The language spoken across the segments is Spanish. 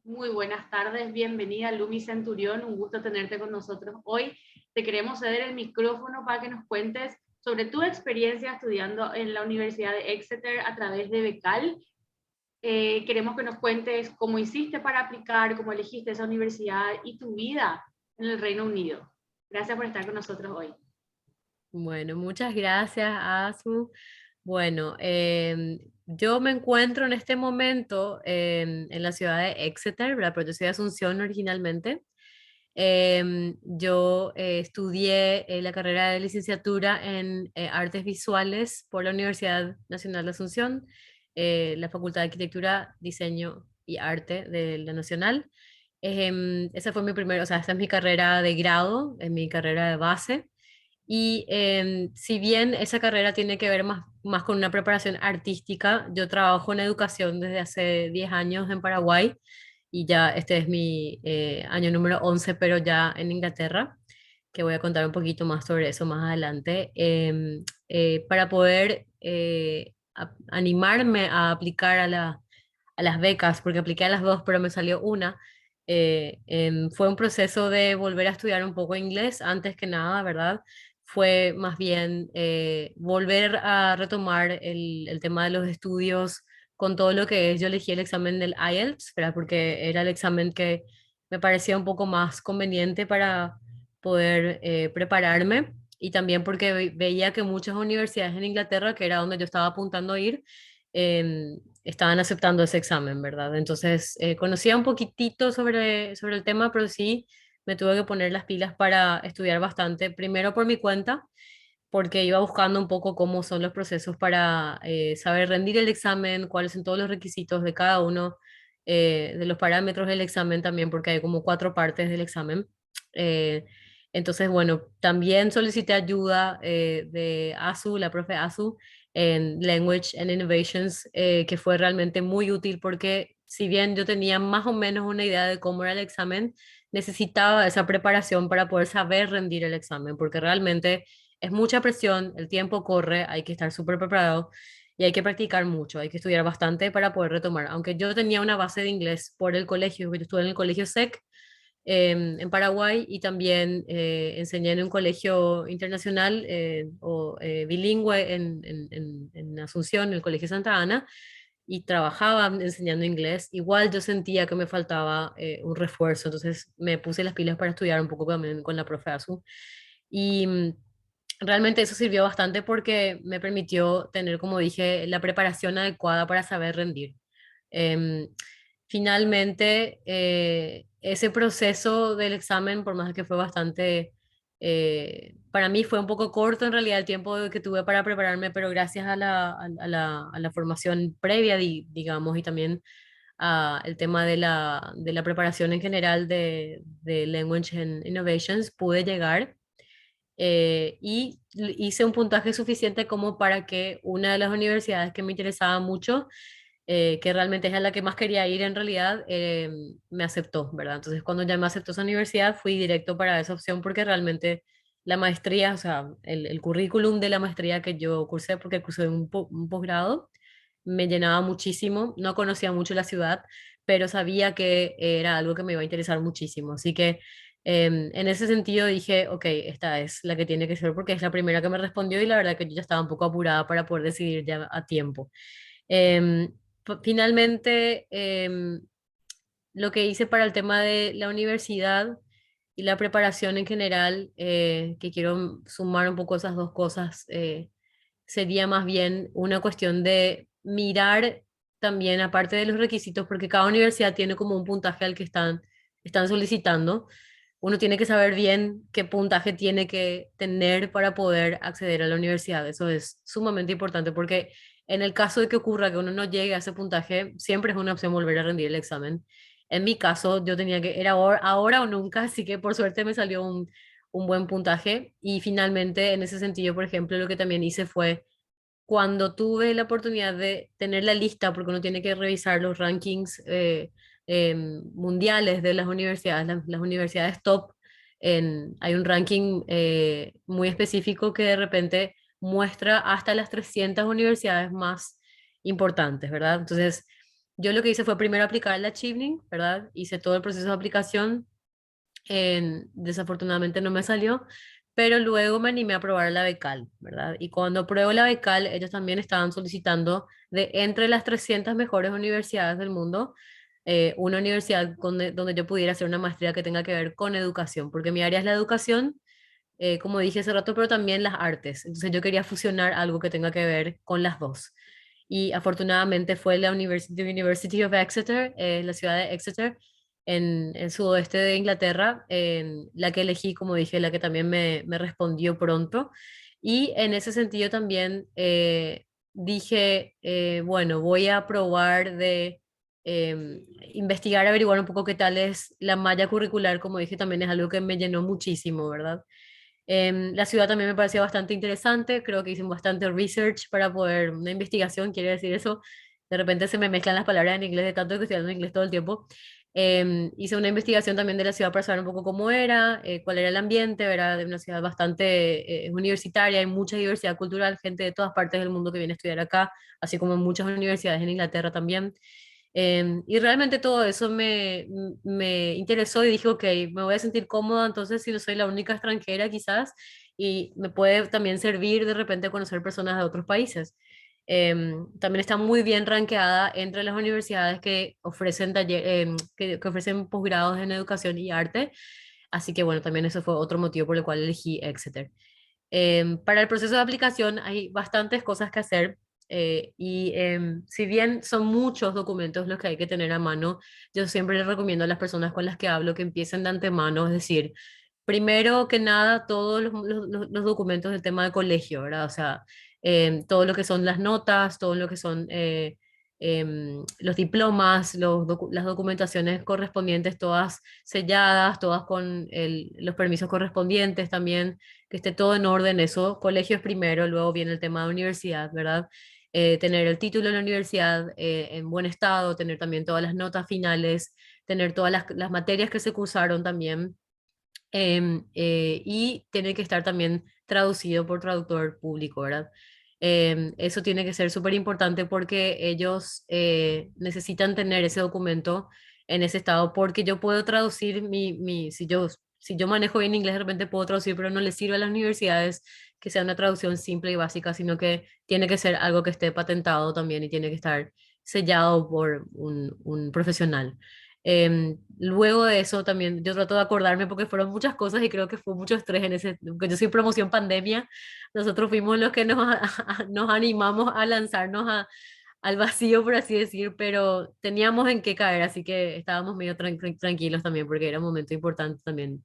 Muy buenas tardes, bienvenida Lumi Centurión, un gusto tenerte con nosotros hoy. Te queremos ceder el micrófono para que nos cuentes sobre tu experiencia estudiando en la Universidad de Exeter a través de Becal. Queremos que nos cuentes cómo hiciste para aplicar, cómo elegiste esa universidad y tu vida en el Reino Unido. Gracias por estar con nosotros hoy. Bueno, muchas gracias, Asu. Bueno, yo me encuentro en este momento en la ciudad de Exeter, ¿verdad? Pero yo soy de Asunción originalmente. Yo estudié la carrera de licenciatura en Artes Visuales por la Universidad Nacional de Asunción, la Facultad de Arquitectura, Diseño y Arte de la Nacional. Esa fue mi primera, o sea, esta es mi carrera de grado, es mi carrera de base. Y si bien esa carrera tiene que ver más con una preparación artística, yo trabajo en educación desde hace 10 años en Paraguay y ya este es mi año número 11, pero ya en Inglaterra, que voy a contar un poquito más sobre eso más adelante. Para poder animarme a aplicar a las becas, porque apliqué a las dos, pero me salió una. Fue un proceso de volver a estudiar un poco inglés antes que nada, ¿verdad? Fue más bien volver a retomar el tema de los estudios con todo lo que es. Yo elegí el examen del IELTS, ¿verdad? Porque era el examen que me parecía un poco más conveniente para poder prepararme y también porque veía que muchas universidades en Inglaterra, que era donde yo estaba apuntando a ir, estaban aceptando ese examen, ¿verdad? Entonces, conocía un poquitito sobre el tema, pero sí me tuve que poner las pilas para estudiar bastante, primero por mi cuenta, porque iba buscando un poco cómo son los procesos para saber rendir el examen, cuáles son todos los requisitos de cada uno de los parámetros del examen también, porque hay como cuatro partes del examen. Eh, entonces, bueno, también solicité ayuda de ASU, la profe ASU, en Language and Innovations, que fue realmente muy útil porque si bien yo tenía más o menos una idea de cómo era el examen, necesitaba esa preparación para poder saber rendir el examen, porque realmente es mucha presión, el tiempo corre, hay que estar súper preparado y hay que practicar mucho, hay que estudiar bastante para poder retomar. Aunque yo tenía una base de inglés por el colegio, yo estuve en el colegio SEC en Paraguay y también enseñé en un colegio internacional o bilingüe en Asunción, en el Colegio Santa Ana, y trabajaba enseñando inglés. Igual yo sentía que me faltaba un refuerzo, entonces me puse las pilas para estudiar un poco también con la profe Asu. Y realmente eso sirvió bastante porque me permitió tener, como dije, la preparación adecuada para saber rendir. Em, Finalmente, ese proceso del examen, por más que fue bastante, para mí fue un poco corto en realidad el tiempo que tuve para prepararme, pero gracias a la formación previa, digamos, y también el tema de la preparación en general de Language and Innovations, pude llegar y hice un puntaje suficiente como para que una de las universidades que me interesaba mucho, que realmente es a la que más quería ir en realidad, me aceptó, ¿verdad? Entonces cuando ya me aceptó esa universidad fui directo para esa opción porque realmente la maestría, o sea, el currículum de la maestría que yo cursé, porque cursé un posgrado, me llenaba muchísimo, no conocía mucho la ciudad, pero sabía que era algo que me iba a interesar muchísimo. Así que en ese sentido dije, ok, esta es la que tiene que ser porque es la primera que me respondió y la verdad que yo ya estaba un poco apurada para poder decidir ya a tiempo. Finalmente, lo que hice para el tema de la universidad y la preparación en general, que quiero sumar un poco esas dos cosas, sería más bien una cuestión de mirar también, aparte de los requisitos, porque cada universidad tiene como un puntaje al que están solicitando. Uno tiene que saber bien qué puntaje tiene que tener para poder acceder a la universidad. Eso es sumamente importante porque en el caso de que ocurra que uno no llegue a ese puntaje, siempre es una opción volver a rendir el examen. En mi caso, yo tenía que, era ahora o nunca, así que por suerte me salió un buen puntaje. Y finalmente, en ese sentido, por ejemplo, lo que también hice fue cuando tuve la oportunidad de tener la lista, porque uno tiene que revisar los rankings mundiales de las universidades, las universidades top, hay un ranking muy específico que de repente muestra hasta las 300 universidades más importantes, ¿verdad? Entonces, yo lo que hice fue primero aplicar la Chevening, ¿verdad? Hice todo el proceso de aplicación, desafortunadamente no me salió, pero luego me animé a probar la becal, ¿verdad? Y cuando pruebo la becal, ellos también estaban solicitando de entre las 300 mejores universidades del mundo, una universidad donde yo pudiera hacer una maestría que tenga que ver con educación, porque mi área es la educación, como dije hace rato, pero también las artes. Entonces yo quería fusionar algo que tenga que ver con las dos. Y afortunadamente fue la University of Exeter, la ciudad de Exeter, en el sudoeste de Inglaterra, en la que elegí, como dije, la que también me respondió pronto. Y en ese sentido también dije, bueno, voy a probar de investigar, averiguar un poco qué tal es la malla curricular, como dije, también es algo que me llenó muchísimo, ¿verdad? La ciudad también me pareció bastante interesante, creo que hice bastante research para poder, una investigación, quiere decir eso, de repente se me mezclan las palabras en inglés de tanto que estoy hablando inglés todo el tiempo. Hice una investigación también de la ciudad para saber un poco cómo era, cuál era el ambiente, era de una ciudad bastante universitaria, hay mucha diversidad cultural, gente de todas partes del mundo que viene a estudiar acá, así como en muchas universidades en Inglaterra también. Y realmente todo eso me interesó y dije, ok, me voy a sentir cómoda entonces si no soy la única extranjera quizás, y me puede también servir de repente conocer personas de otros países. También está muy bien rankeada entre las universidades que ofrecen que ofrecen posgrados en educación y arte, así que bueno, también eso fue otro motivo por el cual elegí Exeter. Para el proceso de aplicación hay bastantes cosas que hacer, y si bien son muchos documentos los que hay que tener a mano, yo siempre les recomiendo a las personas con las que hablo que empiecen de antemano, es decir, primero que nada todos los documentos del tema de colegio, ¿verdad? O sea, todo lo que son las notas, todo lo que son los diplomas, las documentaciones correspondientes, todas selladas, todas con los permisos correspondientes también, que esté todo en orden, eso, colegios primero, luego viene el tema de universidad, ¿verdad? Tener el título de la universidad en buen estado, tener también todas las notas finales, tener todas las materias que se cursaron también, y tiene que estar también traducido por traductor público, ¿verdad? Eso tiene que ser súper importante porque ellos necesitan tener ese documento en ese estado, porque yo puedo traducir si yo manejo bien inglés, de repente puedo traducir, pero no les sirve a las universidades que sea una traducción simple y básica, sino que tiene que ser algo que esté patentado también y tiene que estar sellado por un profesional. Luego de eso también yo trato de acordarme porque fueron muchas cosas y creo que fue mucho estrés en ese, porque yo soy promoción pandemia, nosotros fuimos los que nos animamos a lanzarnos al vacío, por así decir, pero teníamos en qué caer, así que estábamos medio tranquilos también porque era un momento importante también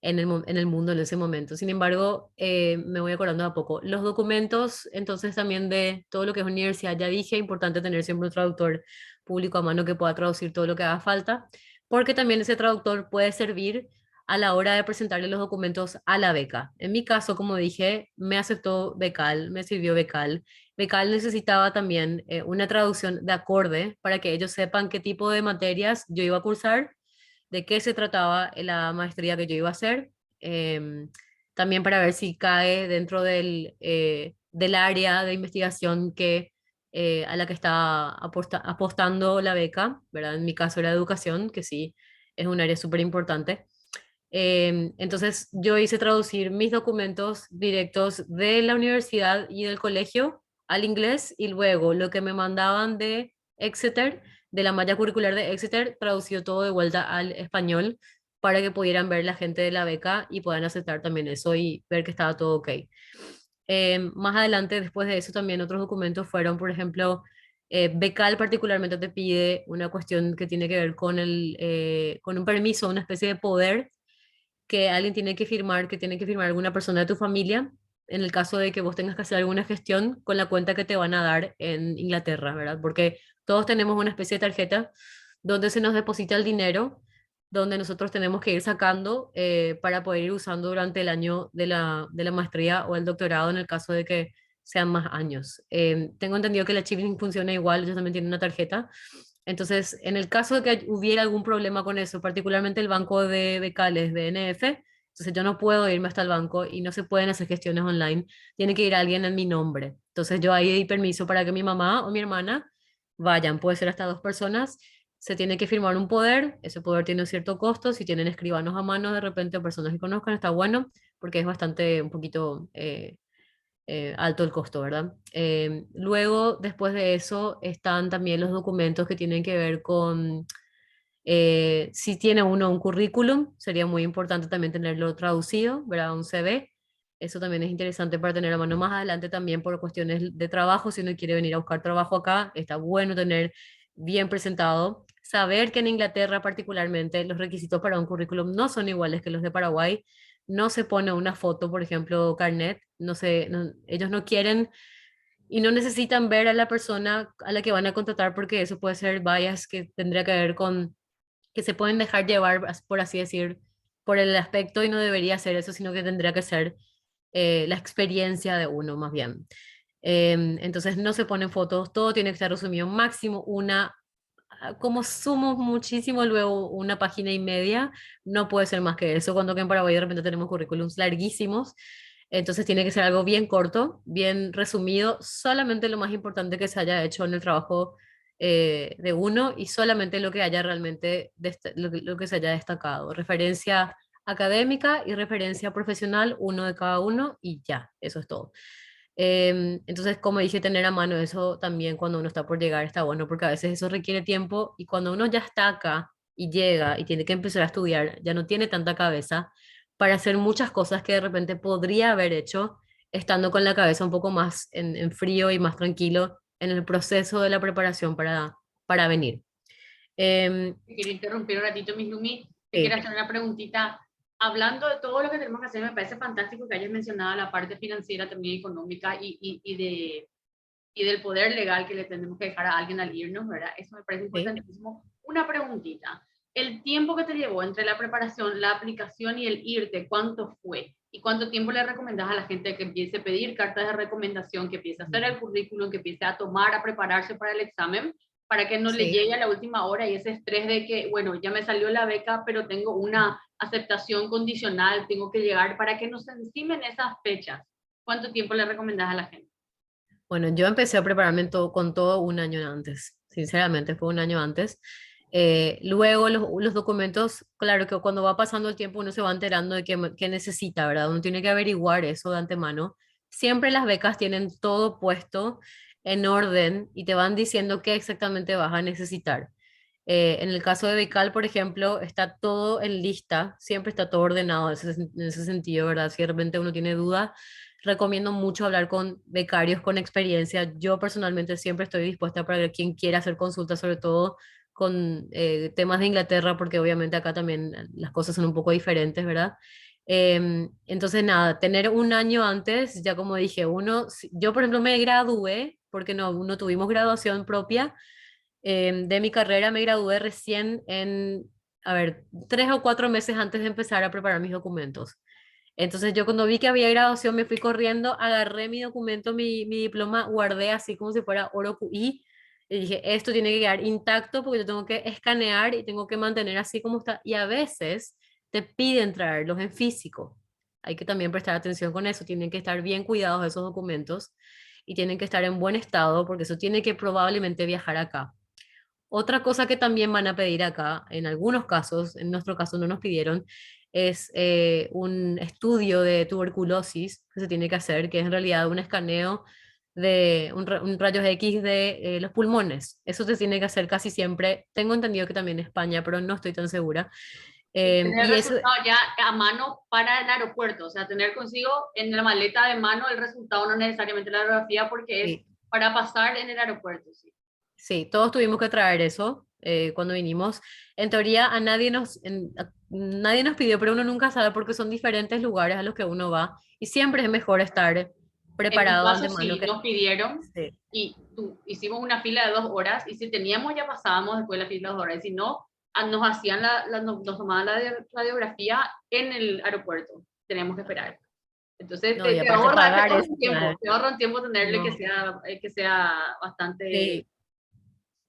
en el mundo en ese momento. Sin embargo, me voy acordando de a poco. Los documentos, entonces también de todo lo que es universidad, ya dije, importante tener siempre un traductor público a mano que pueda traducir todo lo que haga falta, porque también ese traductor puede servir a la hora de presentarle los documentos a la beca. En mi caso, como dije, me aceptó Becal, me sirvió Becal. Becal necesitaba también una traducción de acorde para que ellos sepan qué tipo de materias yo iba a cursar, de qué se trataba la maestría que yo iba a hacer, también para ver si cae dentro del área de investigación a la que está apostando la beca, ¿verdad? En mi caso era educación, que sí, es un área súper importante. Entonces yo hice traducir mis documentos directos de la universidad y del colegio al inglés, y luego lo que me mandaban de Exeter, de la malla curricular de Exeter, tradució todo de vuelta al español para que pudieran ver la gente de la beca y puedan aceptar también eso y ver que estaba todo ok. Más adelante, después de eso, también otros documentos fueron, por ejemplo, Becal particularmente te pide una cuestión que tiene que ver con un permiso, una especie de poder que alguien tiene que firmar, que tiene que firmar alguna persona de tu familia, en el caso de que vos tengas que hacer alguna gestión con la cuenta que te van a dar en Inglaterra, ¿verdad? Porque todos tenemos una especie de tarjeta donde se nos deposita el dinero, donde nosotros tenemos que ir sacando para poder ir usando durante el año de la maestría o el doctorado en el caso de que sean más años. Tengo entendido que la Chiving funciona igual, ellos también tienen una tarjeta. Entonces, en el caso de que hubiera algún problema con eso, particularmente el banco de becales de NF, entonces yo no puedo irme hasta el banco y no se pueden hacer gestiones online, tiene que ir alguien en mi nombre. Entonces yo ahí di permiso para que mi mamá o mi hermana vayan, puede ser hasta 2 personas, se tiene que firmar un poder, ese poder tiene un cierto costo, si tienen escribanos a mano de repente o personas que conozcan, está bueno, porque es bastante, un poquito alto el costo, ¿verdad? Luego, después de eso, están también los documentos que tienen que ver con, si tiene uno un currículum, sería muy importante también tenerlo traducido, ¿verdad? Un CV. Eso también es interesante para tener a mano más adelante también por cuestiones de trabajo. Si uno quiere venir a buscar trabajo acá, está bueno tener bien presentado. Saber que en Inglaterra particularmente los requisitos para un currículum no son iguales que los de Paraguay. No se pone una foto, por ejemplo, carnet. No sé, ellos no quieren y no necesitan ver a la persona a la que van a contratar porque eso puede ser bias que tendría que ver con que se pueden dejar llevar, por así decir, por el aspecto y no debería ser eso, sino que tendría que ser la experiencia de uno más bien. Entonces no se ponen fotos, todo tiene que estar resumido máximo como sumo muchísimo luego 1 página y media, no puede ser más que eso, cuando que en Paraguay de repente tenemos currículums larguísimos, entonces tiene que ser algo bien corto, bien resumido, solamente lo más importante que se haya hecho en el trabajo de uno y solamente lo que haya realmente, lo que se haya destacado. Referencia académica y referencia profesional, uno de cada uno y ya, eso es todo. Entonces, como dije, tener a mano eso también cuando uno está por llegar está bueno, porque a veces eso requiere tiempo y cuando uno ya está acá y llega y tiene que empezar a estudiar, ya no tiene tanta cabeza para hacer muchas cosas que de repente podría haber hecho estando con la cabeza un poco más en frío y más tranquilo en el proceso de la preparación para venir. Em, Te quiero interrumpir un ratito, Miss Lumi. Te quiero sí, hacer una preguntita. Hablando de todo lo que tenemos que hacer, me parece fantástico que hayas mencionado la parte financiera, también económica y del poder legal que le tenemos que dejar a alguien al irnos, ¿verdad? Eso me parece sí. importantísimo. Una preguntita. El tiempo que te llevó entre la preparación, la aplicación y el irte, ¿cuánto fue? ¿Y cuánto tiempo le recomendás a la gente que empiece a pedir cartas de recomendación, que empiece a hacer el currículum, que empiece a tomar, a prepararse para el examen, para que no le Sí. llegue a la última hora y ese estrés de que, bueno, ya me salió la beca, pero tengo una aceptación condicional, tengo que llegar, para que no se encimen esas fechas? ¿Cuánto tiempo le recomendás a la gente? Bueno, yo empecé a prepararme con todo un año antes, sinceramente, fue un año antes. Luego los documentos, claro que cuando va pasando el tiempo uno se va enterando de qué necesita, ¿verdad? Uno tiene que averiguar eso de antemano. Siempre las becas tienen todo puesto en orden y te van diciendo qué exactamente vas a necesitar. En el caso de Becal, por ejemplo, está todo en lista, siempre está todo ordenado en ese sentido, ¿verdad? Si de repente uno tiene dudas, recomiendo mucho hablar con becarios con experiencia. Yo personalmente siempre estoy dispuesta para quien quiera hacer consultas, sobre todo con temas de Inglaterra, porque obviamente acá también las cosas son un poco diferentes, ¿verdad? Entonces, nada, tener un año antes, ya como dije, yo por ejemplo me gradué, porque no tuvimos graduación propia de mi carrera, me gradué recién a ver, 3 o 4 meses antes de empezar a preparar mis documentos. Entonces yo cuando vi que había graduación me fui corriendo, agarré mi documento, mi diploma, guardé así como si fuera oro QI y dije, esto tiene que quedar intacto porque yo tengo que escanear y tengo que mantener así como está. Y a veces te piden traerlos en físico. Hay que también prestar atención con eso, tienen que estar bien cuidados esos documentos y tienen que estar en buen estado porque eso tiene que probablemente viajar acá. Otra cosa que también van a pedir acá, en algunos casos, en nuestro caso no nos pidieron, es un estudio de tuberculosis que se tiene que hacer, que es en realidad un escaneo de un rayos X de los pulmones. Eso se tiene que hacer casi siempre. Tengo entendido que también en España, pero no estoy tan segura. Y tener Y el eso, resultado ya a mano para el aeropuerto, o sea, tener consigo en la maleta de mano el resultado, no necesariamente la radiografía, porque es sí, para pasar en el aeropuerto, sí. sí, todos tuvimos que traer eso cuando vinimos. En teoría, nadie nos pidió, pero uno nunca sabe porque son diferentes lugares a los que uno va y siempre es mejor estar En mi preparado de caso, antemano sí, que... nos pidieron Sí, y hicimos una fila de 2 horas y si teníamos ya pasábamos después de la fila de 2 horas, y si no, nos hacían nos tomaban la radiografía en el aeropuerto, teníamos que esperar. Entonces no, y aparte te pagar ahorra eso, un tiempo, te ahorra un tiempo tenerle no, que sea bastante, sí,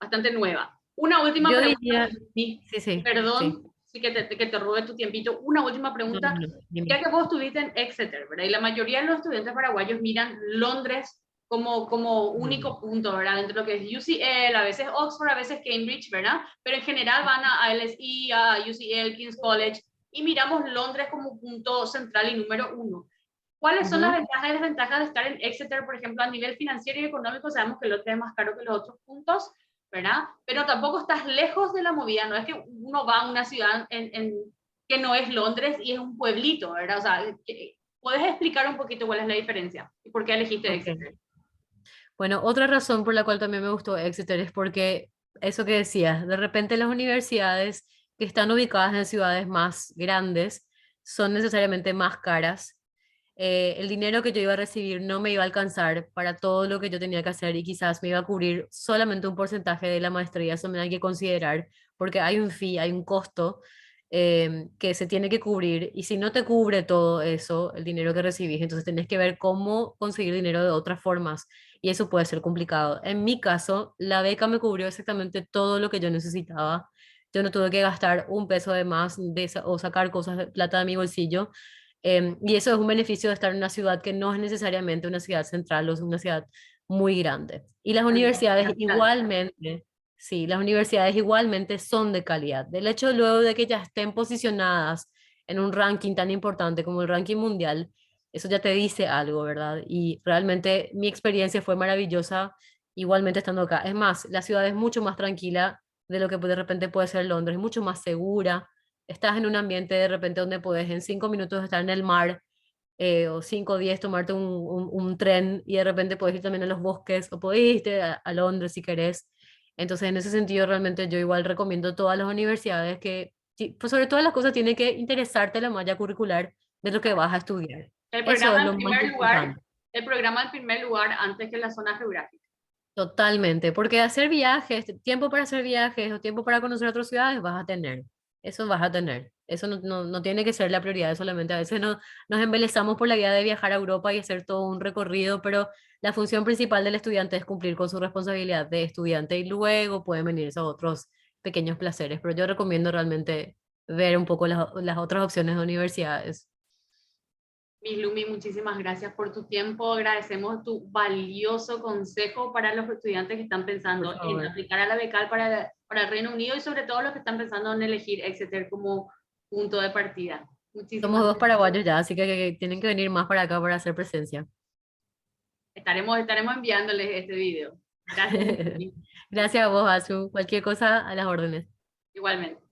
bastante nueva. Una última yo pregunta, diría, sí, sí, sí, sí, perdón, sí que te robe tu tiempito. Una última no, pregunta, no, no, ya dime. que vos estuviste en Exeter, ¿verdad? Y la mayoría de los estudiantes paraguayos miran Londres como Ujú. único punto, ¿verdad? Dentro de lo que es UCL, a veces Oxford, a veces Cambridge, ¿verdad? Pero en general van a LSE, a UCL, King's College, y miramos Londres como punto central y número uno. ¿Cuáles son las Ujú. ventajas y desventajas de estar en Exeter, por ejemplo, a nivel financiero y económico? Sabemos que el otro es más caro que los otros puntos, ¿verdad? Pero tampoco estás lejos de la movida, no es que uno va a una ciudad que no es Londres y es un pueblito, ¿verdad? O sea, ¿puedes explicar un poquito cuál es la diferencia y por qué elegiste Ok. Exeter? Bueno, otra razón por la cual también me gustó Exeter es porque eso que decías, de repente las universidades que están ubicadas en ciudades más grandes son necesariamente más caras. El dinero que yo iba a recibir no me iba a alcanzar para todo lo que yo tenía que hacer y quizás me iba a cubrir solamente un porcentaje de la maestría. Eso me hay que considerar porque hay un fee, hay un costo que se tiene que cubrir, y si no te cubre todo eso, el dinero que recibís, entonces tenés que ver cómo conseguir dinero de otras formas, y eso puede ser complicado. En mi caso, la beca me cubrió exactamente todo lo que yo necesitaba. Yo no tuve que gastar un peso de más o sacar cosas de plata de mi bolsillo. Y eso es un beneficio de estar en una ciudad que no es necesariamente una ciudad central o es una ciudad muy grande. Y las universidades igualmente, sí, las universidades igualmente son de calidad. Del hecho luego de que ya estén posicionadas en un ranking tan importante como el ranking mundial, eso ya te dice algo, ¿verdad? Y realmente mi experiencia fue maravillosa igualmente estando acá. Es más, la ciudad es mucho más tranquila de lo que de repente puede ser Londres, es mucho más segura. Estás en un ambiente de repente donde puedes en 5 minutos estar en el mar, o 5 o 10 tomarte un tren, y de repente puedes ir también a los bosques o puedes irte a Londres si querés. Entonces, en ese sentido, realmente yo igual recomiendo a todas las universidades que, sí, pues sobre todas las cosas, tiene que interesarte la malla curricular de lo que vas a estudiar. El Eso es programa en lo más primer lugar, importante. el programa en primer lugar antes que la zona geográfica. Totalmente, porque hacer viajes, tiempo para hacer viajes o tiempo para conocer otras ciudades vas a tener. Eso vas a tener. Eso no tiene que ser la prioridad solamente. A veces no, nos embelezamos por la idea de viajar a Europa y hacer todo un recorrido, pero la función principal del estudiante es cumplir con su responsabilidad de estudiante, y luego pueden venir esos otros pequeños placeres. Pero yo recomiendo realmente ver un poco las otras opciones de universidades. Miss Lumi, muchísimas gracias por tu tiempo. Agradecemos tu valioso consejo para los estudiantes que están Por pensando en favor. aplicar a la becal para el Reino Unido y sobre todo los que están pensando en elegir Exeter como punto de partida. Somos Muchísimas dos gracias. paraguayos ya, así que tienen que venir más para acá para hacer presencia. Estaremos enviándoles este video. Gracias, Miss Lumi. Gracias a vos, Azu. Cualquier cosa a las órdenes. Igualmente.